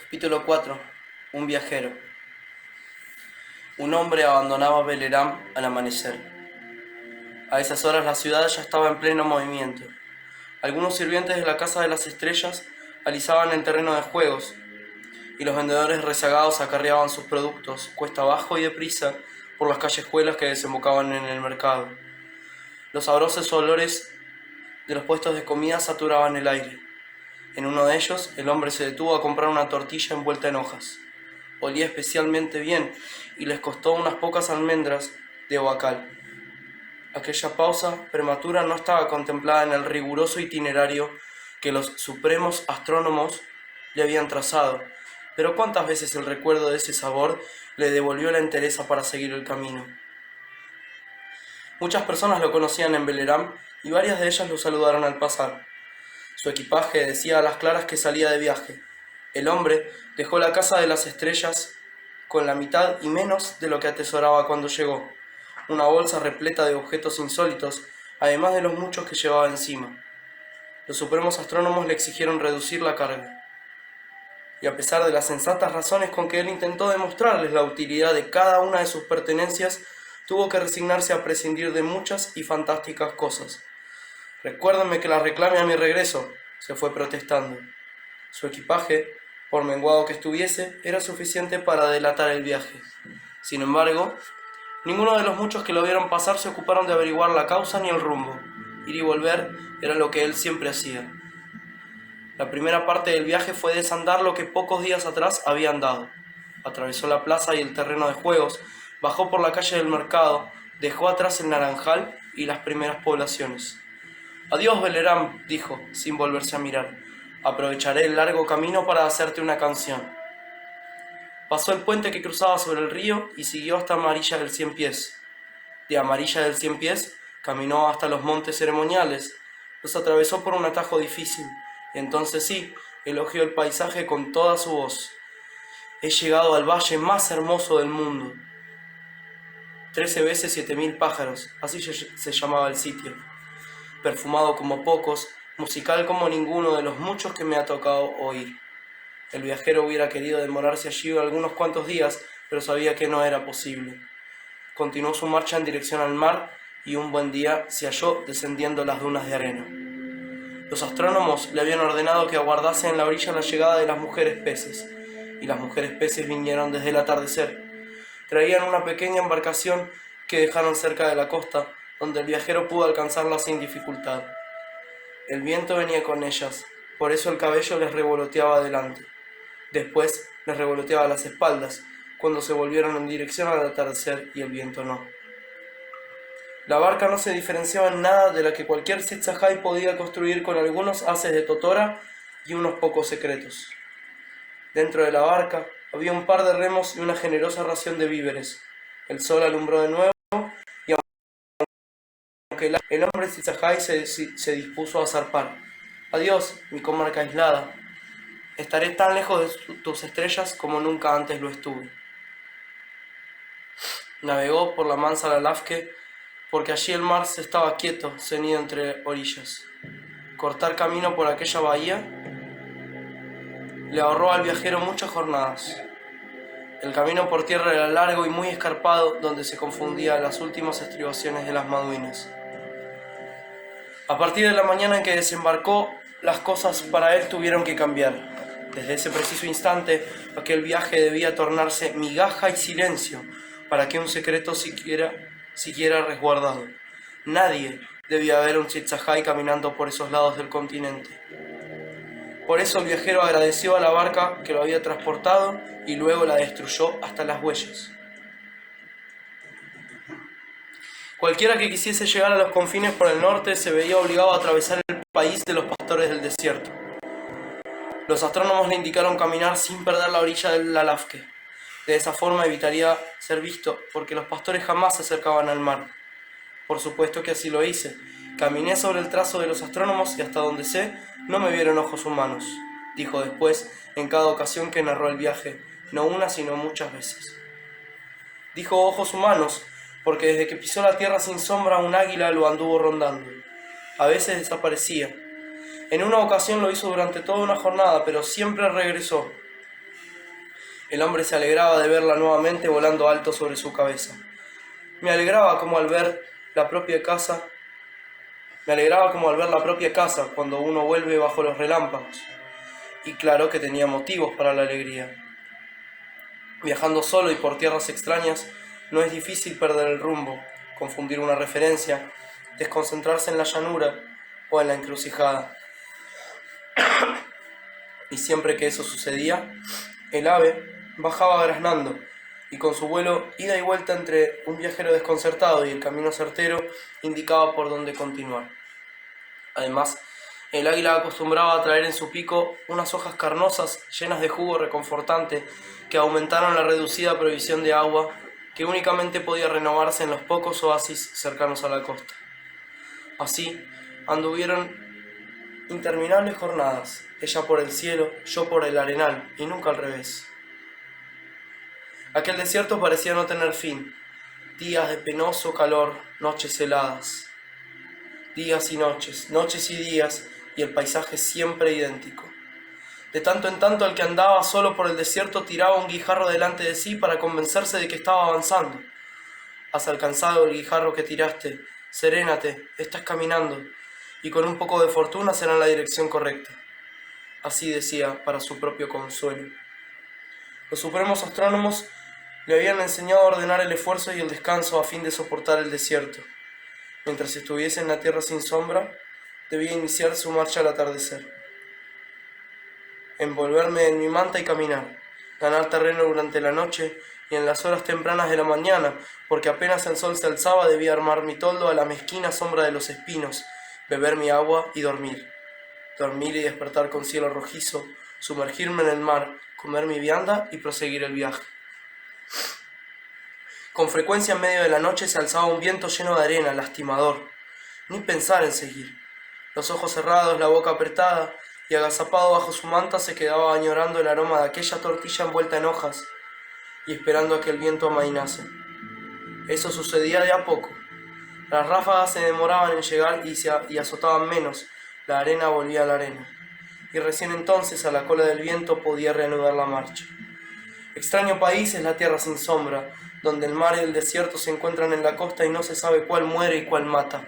Capítulo 4. Un viajero. Un hombre abandonaba Belleram al amanecer. A esas horas la ciudad ya estaba en pleno movimiento. Algunos sirvientes de la Casa de las Estrellas alisaban el terreno de juegos, y los vendedores rezagados acarreaban sus productos cuesta abajo y deprisa por las callejuelas que desembocaban en el mercado. Los sabrosos olores de los puestos de comida saturaban el aire. En uno de ellos, el hombre se detuvo a comprar una tortilla envuelta en hojas. Olía especialmente bien y les costó unas pocas almendras de Oacal. Aquella pausa prematura no estaba contemplada en el riguroso itinerario que los supremos astrónomos le habían trazado, pero cuántas veces el recuerdo de ese sabor le devolvió la entereza para seguir el camino. Muchas personas lo conocían en Belleram y varias de ellas lo saludaron al pasar. Su equipaje decía a las claras que salía de viaje. El hombre dejó la Casa de las Estrellas con la mitad y menos de lo que atesoraba cuando llegó, una bolsa repleta de objetos insólitos, además de los muchos que llevaba encima. Los supremos astrónomos le exigieron reducir la carga, y a pesar de las sensatas razones con que él intentó demostrarles la utilidad de cada una de sus pertenencias, tuvo que resignarse a prescindir de muchas y fantásticas cosas. «Recuérdenme que las reclame a mi regreso», se fue protestando. Su equipaje, por menguado que estuviese, era suficiente para delatar el viaje. Sin embargo, ninguno de los muchos que lo vieron pasar se ocuparon de averiguar la causa ni el rumbo. Ir y volver era lo que él siempre hacía. La primera parte del viaje fue desandar lo que pocos días atrás había andado. Atravesó la plaza y el terreno de juegos, bajó por la calle del mercado, dejó atrás el naranjal y las primeras poblaciones. «Adiós, Belleram», dijo, sin volverse a mirar. «Aprovecharé el largo camino para hacerte una canción». Pasó el puente que cruzaba sobre el río y siguió hasta Amarilla del Cien Pies. De Amarilla del Cien Pies caminó hasta los montes ceremoniales, los atravesó por un atajo difícil, y entonces sí, elogió el paisaje con toda su voz. «He llegado al valle más hermoso del mundo». 13 veces 7000 pájaros, así se llamaba el sitio. Perfumado como pocos, musical como ninguno de los muchos que me ha tocado oír. El viajero hubiera querido demorarse allí algunos cuantos días, pero sabía que no era posible. Continuó su marcha en dirección al mar y un buen día se halló descendiendo las dunas de arena. Los astrónomos le habían ordenado que aguardase en la orilla la llegada de las mujeres peces, y las mujeres peces vinieron desde el atardecer. Traían una pequeña embarcación que dejaron cerca de la costa, donde el viajero pudo alcanzarla sin dificultad. El viento venía con ellas, por eso el cabello les revoloteaba adelante. Después les revoloteaba las espaldas, cuando se volvieron en dirección al atardecer y el viento no. La barca no se diferenciaba en nada de la que cualquier Csikszentmihalyi podía construir con algunos haces de totora y unos pocos secretos. Dentro de la barca había un par de remos y una generosa ración de víveres. El sol alumbró de nuevo y aunque el hombre Csikszentmihalyi se dispuso a zarpar. «Adiós, mi comarca aislada. Estaré tan lejos de tus estrellas como nunca antes lo estuve». Navegó por la mansa Lalafque, porque allí el mar se estaba quieto, ceñido entre orillas. Cortar camino por aquella bahía le ahorró al viajero muchas jornadas. El camino por tierra era largo y muy escarpado, donde se confundían las últimas estribaciones de las Maduinas. A partir de la mañana en que desembarcó, las cosas para él tuvieron que cambiar. Desde ese preciso instante, aquel viaje debía tornarse migaja y silencio, para que un secreto siquiera resguardado. Nadie debía ver un Csikszentmihalyi caminando por esos lados del continente. Por eso el viajero agradeció a la barca que lo había transportado y luego la destruyó hasta las huellas. Cualquiera que quisiese llegar a los confines por el norte se veía obligado a atravesar el país de los pastores del desierto. Los astrónomos le indicaron caminar sin perder la orilla del Lalafque. De esa forma evitaría ser visto, porque los pastores jamás se acercaban al mar. Por supuesto que así lo hice. Caminé sobre el trazo de los astrónomos y hasta donde sé, no me vieron ojos humanos, dijo después en cada ocasión que narró el viaje, no una sino muchas veces. Dijo ojos humanos, porque desde que pisó la tierra sin sombra un águila lo anduvo rondando. A veces desaparecía. En una ocasión lo hizo durante toda una jornada, pero siempre regresó. El hombre se alegraba de verla nuevamente volando alto sobre su cabeza. Me alegraba como al ver la propia casa cuando uno vuelve bajo los relámpagos. Y claro que tenía motivos para la alegría. Viajando solo y por tierras extrañas, no es difícil perder el rumbo, confundir una referencia, desconcentrarse en la llanura o en la encrucijada. Y siempre que eso sucedía, el ave bajaba graznando, y con su vuelo ida y vuelta entre un viajero desconcertado y el camino certero, indicaba por dónde continuar. Además, el águila acostumbraba a traer en su pico unas hojas carnosas llenas de jugo reconfortante que aumentaron la reducida provisión de agua que únicamente podía renovarse en los pocos oasis cercanos a la costa. Así anduvieron interminables jornadas, ella por el cielo, yo por el arenal, y nunca al revés. Aquel desierto parecía no tener fin, días de penoso calor, noches heladas. Días y noches, noches y días, y el paisaje siempre idéntico. De tanto en tanto el que andaba solo por el desierto tiraba un guijarro delante de sí para convencerse de que estaba avanzando. Has alcanzado el guijarro que tiraste, serénate, estás caminando, y con un poco de fortuna será en la dirección correcta. Así decía para su propio consuelo. Los supremos astrónomos le habían enseñado a ordenar el esfuerzo y el descanso a fin de soportar el desierto. Mientras estuviese en la tierra sin sombra, debía iniciar su marcha al atardecer. Envolverme en mi manta y caminar, ganar terreno durante la noche y en las horas tempranas de la mañana, porque apenas el sol se alzaba debía armar mi toldo a la mezquina sombra de los espinos, beber mi agua y dormir. Dormir y despertar con cielo rojizo, sumergirme en el mar, comer mi vianda y proseguir el viaje. Con frecuencia en medio de la noche se alzaba un viento lleno de arena, lastimador. Ni pensar en seguir. Los ojos cerrados, la boca apretada, y agazapado bajo su manta se quedaba añorando el aroma de aquella tortilla envuelta en hojas y esperando a que el viento amainase. Eso sucedía de a poco. Las ráfagas se demoraban en llegar y azotaban menos, la arena volvía a la arena, y recién entonces a la cola del viento podía reanudar la marcha. Extraño país es la tierra sin sombra, donde el mar y el desierto se encuentran en la costa y no se sabe cuál muere y cuál mata.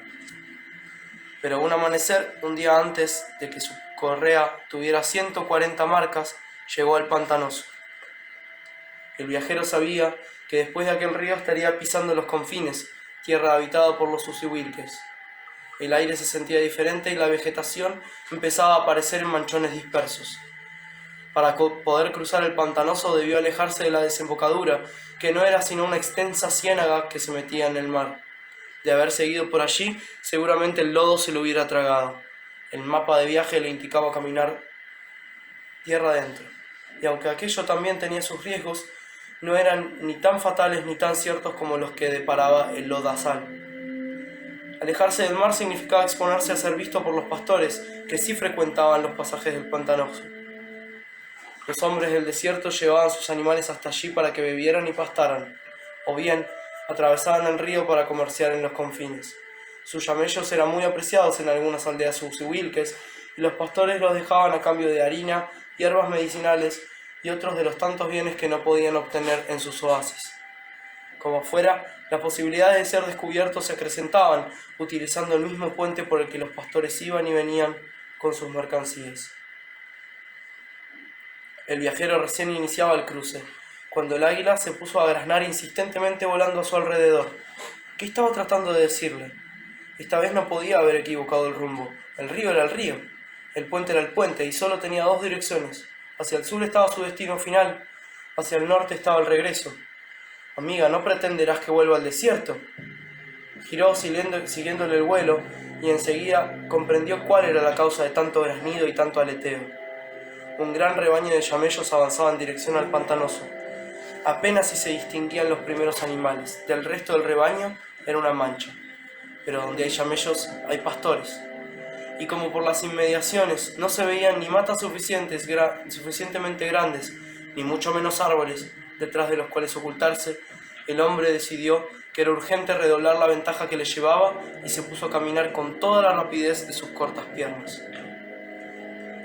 Pero un amanecer, un día antes de que su correa tuviera 140 marcas, llegó al Pantanoso. El viajero sabía que después de aquel río estaría pisando los confines, tierra habitada por los Usihuilques. El aire se sentía diferente y la vegetación empezaba a aparecer en manchones dispersos. Para poder cruzar el Pantanoso debió alejarse de la desembocadura, que no era sino una extensa ciénaga que se metía en el mar. De haber seguido por allí, seguramente el lodo se lo hubiera tragado. El mapa de viaje le indicaba caminar tierra adentro, y aunque aquello también tenía sus riesgos, no eran ni tan fatales ni tan ciertos como los que deparaba el lodazal. Alejarse del mar significaba exponerse a ser visto por los pastores, que sí frecuentaban los pasajes del Pantanoso. Los hombres del desierto llevaban sus animales hasta allí para que bebieran y pastaran, o bien atravesaban el río para comerciar en los confines. Sus camellos eran muy apreciados en algunas aldeas usihuilques, y los pastores los dejaban a cambio de harina, hierbas medicinales y otros de los tantos bienes que no podían obtener en sus oasis. Como fuera, las posibilidades de ser descubiertos se acrecentaban, utilizando el mismo puente por el que los pastores iban y venían con sus mercancías. El viajero recién iniciaba el cruce, cuando el águila se puso a graznar insistentemente volando a su alrededor. ¿Qué estaba tratando de decirle? Esta vez no podía haber equivocado el rumbo. El río era el río, el puente era el puente, y solo tenía dos direcciones. Hacia el sur estaba su destino final, hacia el norte estaba el regreso. Amiga, ¿no pretenderás que vuelva al desierto? Giró siguiéndole el vuelo, y enseguida comprendió cuál era la causa de tanto graznido y tanto aleteo. Un gran rebaño de camellos avanzaba en dirección al Pantanoso. Apenas si se distinguían los primeros animales. Del resto del rebaño era una mancha. Pero donde hay camellos hay pastores. Y como por las inmediaciones no se veían ni matas suficientemente grandes, ni mucho menos árboles detrás de los cuales ocultarse, el hombre decidió que era urgente redoblar la ventaja que le llevaba y se puso a caminar con toda la rapidez de sus cortas piernas.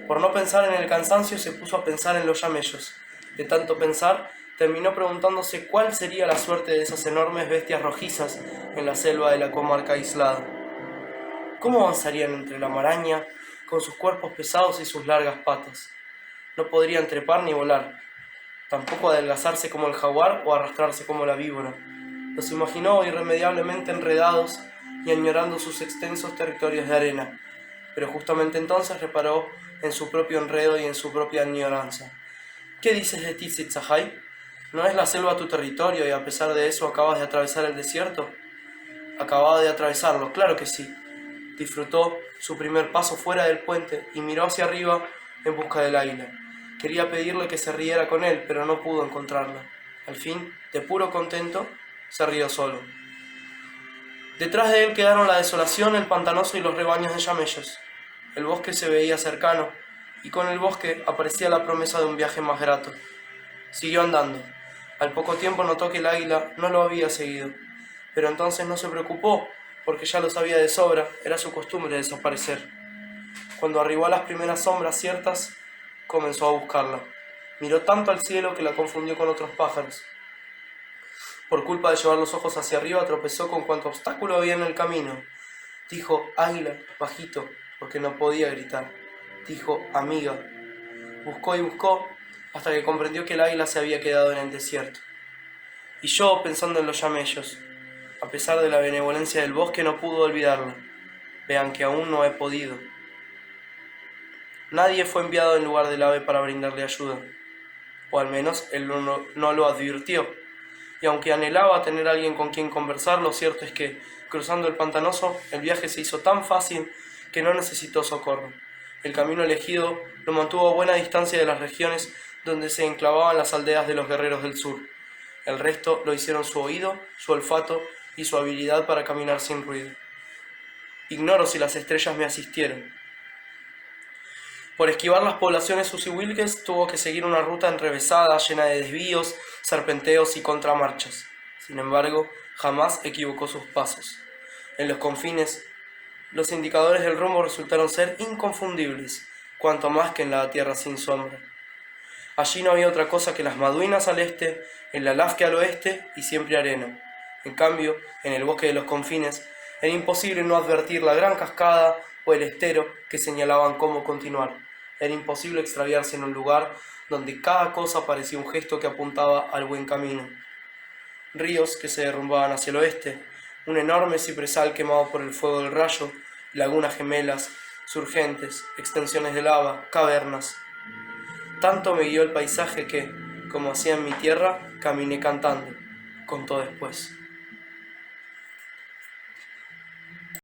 Por no pensar en el cansancio, se puso a pensar en los camellos. De tanto pensar, terminó preguntándose cuál sería la suerte de esas enormes bestias rojizas en la selva de la comarca aislada. ¿Cómo avanzarían entre la maraña, con sus cuerpos pesados y sus largas patas? No podrían trepar ni volar, tampoco adelgazarse como el jaguar o arrastrarse como la víbora. Los imaginó irremediablemente enredados y añorando sus extensos territorios de arena, pero justamente entonces reparó en su propio enredo y en su propia añoranza. ¿Qué dices de ti, Zitzahai? ¿No es la selva tu territorio y a pesar de eso acabas de atravesar el desierto? Acababa de atravesarlo, claro que sí. Disfrutó su primer paso fuera del puente y miró hacia arriba en busca del águila. Quería pedirle que se riera con él, pero no pudo encontrarla. Al fin, de puro contento, se rió solo. Detrás de él quedaron la desolación, el pantanoso y los rebaños de llamellos. El bosque se veía cercano, y con el bosque aparecía la promesa de un viaje más grato. Siguió andando. Al poco tiempo notó que el águila no lo había seguido, pero entonces no se preocupó, porque ya lo sabía de sobra, era su costumbre desaparecer. Cuando arribó a las primeras sombras ciertas, comenzó a buscarla. Miró tanto al cielo que la confundió con otros pájaros. Por culpa de llevar los ojos hacia arriba, tropezó con cuanto obstáculo había en el camino. Dijo águila, bajito, porque no podía gritar. Dijo amiga. Buscó y buscó, hasta que comprendió que el águila se había quedado en el desierto. Y yo, pensando en los llamellos, a pesar de la benevolencia del bosque, no pudo olvidarla. Vean que aún no he podido. Nadie fue enviado en lugar del ave para brindarle ayuda, o al menos él no lo advirtió. Y aunque anhelaba tener a alguien con quien conversar, lo cierto es que, cruzando el pantanoso, el viaje se hizo tan fácil que no necesitó socorro. El camino elegido lo mantuvo a buena distancia de las regiones donde se enclavaban las aldeas de los guerreros del sur. El resto lo hicieron su oído, su olfato y su habilidad para caminar sin ruido. Ignoro si las estrellas me asistieron. Por esquivar las poblaciones usihuilques tuvo que seguir una ruta enrevesada, llena de desvíos, serpenteos y contramarchas. Sin embargo, jamás equivocó sus pasos. En los confines, los indicadores del rumbo resultaron ser inconfundibles, cuanto más que en la tierra sin sombra. Allí no había otra cosa que las maduinas al este, el Lalafque al oeste y siempre arena. En cambio, en el bosque de los confines, era imposible no advertir la gran cascada o el estero que señalaban cómo continuar. Era imposible extraviarse en un lugar donde cada cosa parecía un gesto que apuntaba al buen camino. Ríos que se derrumbaban hacia el oeste, un enorme cipresal quemado por el fuego del rayo, lagunas gemelas, surgentes, extensiones de lava, cavernas. Tanto me guió el paisaje que, como hacía en mi tierra, caminé cantando, contó después.